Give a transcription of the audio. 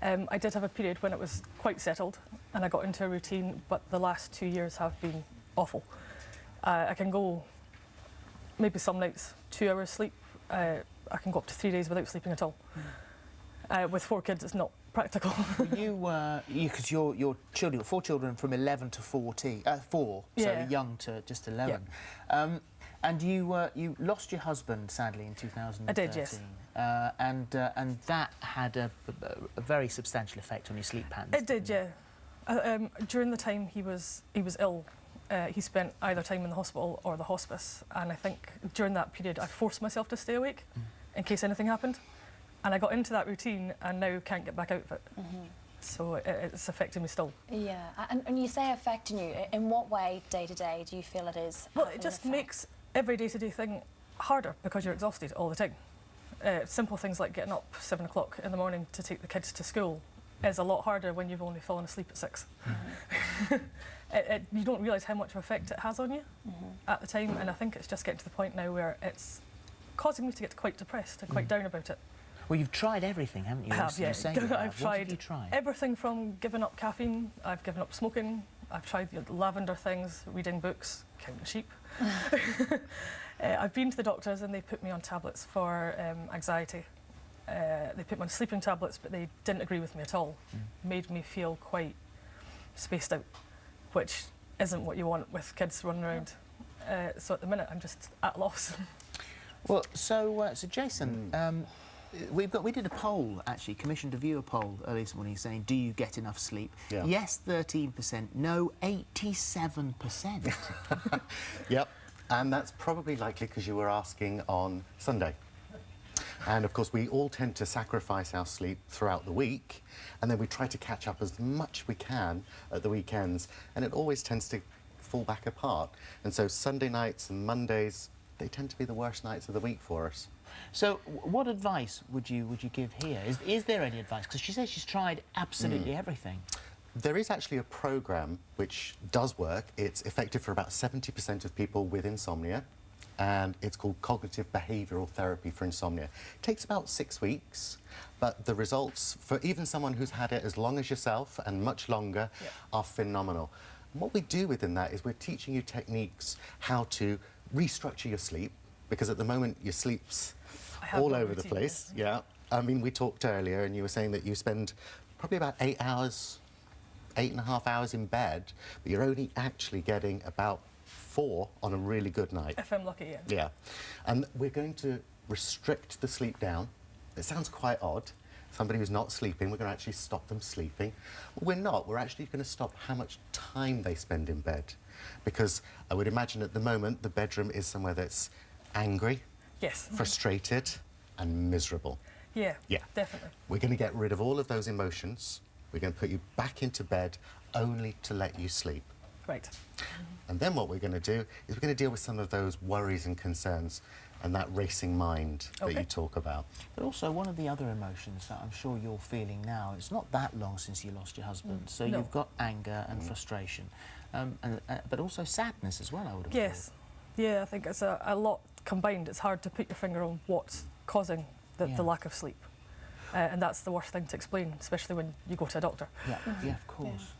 I did have a period when it was quite settled and I got into a routine, but the last 2 years have been awful. I can go maybe some nights 2 hours sleep. I can go up to 3 days without sleeping at all. With 4 kids, it's not practical. Because your children, 4 children from 11 to 14, 4, Yeah. so young to just 11. Yeah. And you lost your husband, sadly, in 2013. I did, yes. And that had a very substantial effect on your sleep patterns. It did, yeah. During the time he was ill, he spent either time in the hospital or the hospice, and I think during that period I forced myself to stay awake in case anything happened, and I got into that routine and now can't get back out of it. So it's affecting me still. Yeah, and you say affecting you. In what way, day to day, do you feel it is? Well, it just makes every day-to-day thing harder because you're exhausted all the time. Simple things like getting up 7 o'clock in the morning to take the kids to school is a lot harder when you've only fallen asleep at 6. You don't realise how much of effect it has on you at the time, and I think it's just getting to the point now where it's causing me to get quite depressed and quite down about it. Well, you've tried everything, haven't you? I have, yeah. I've What have you tried? Everything from giving up caffeine, I've given up smoking, I've tried the lavender things, reading books, counting sheep. I've been to the doctors and they put me on tablets for anxiety. They put me on sleeping tablets, but they didn't agree with me at all. Made me feel quite spaced out, which isn't what you want with kids running around. So at the minute, I'm just at loss. Well, so Jason, we did a poll, actually, commissioned a viewer poll earlier this morning saying, do you get enough sleep? Yeah. Yes, 13%, no, 87%. Yep, and that's probably likely because you were asking on Sunday. And of course, we all tend to sacrifice our sleep throughout the week, and then we try to catch up as much we can at the weekends, and it always tends to fall back apart. And so Sunday nights and Mondays, they tend to be the worst nights of the week for us. So, what advice would you give here? Is there any advice? Because she says she's tried absolutely everything. There is actually a programme which does work. It's effective for about 70% of people with insomnia, and it's called cognitive behavioural therapy for insomnia. It takes about 6 weeks, but the results for even someone who's had it as long as yourself and much longer are phenomenal. And what we do within that is we're teaching you techniques how to restructure your sleep, because at the moment your sleep's all over the place. Yeah. I mean, we talked earlier and you were saying that you spend probably about 8 hours, 8.5 hours in bed, but you're only actually getting about 4 on a really good night. If I'm lucky, yeah. Yeah. And we're going to restrict the sleep down. It sounds quite odd. Somebody who's not sleeping, we're going to actually stop them sleeping. Well, we're not. We're actually going to stop how much time they spend in bed. Because I would imagine at the moment the bedroom is somewhere that's angry, Yes. frustrated and miserable. Yeah, Yeah. definitely. We're going to get rid of all of those emotions. We're going to put you back into bed only to let you sleep. Right. And then what we're going to do is we're going to deal with some of those worries and concerns and that racing mind that you talk about. But also, one of the other emotions that I'm sure you're feeling now, it's not that long since you lost your husband, so No. you've got anger and frustration, but also sadness as well, I would have Yes. Yeah, I think it's a lot combined. It's hard to put your finger on what's causing the lack of sleep. And that's the worst thing to explain, especially when you go to a doctor. thought. Yeah, of course.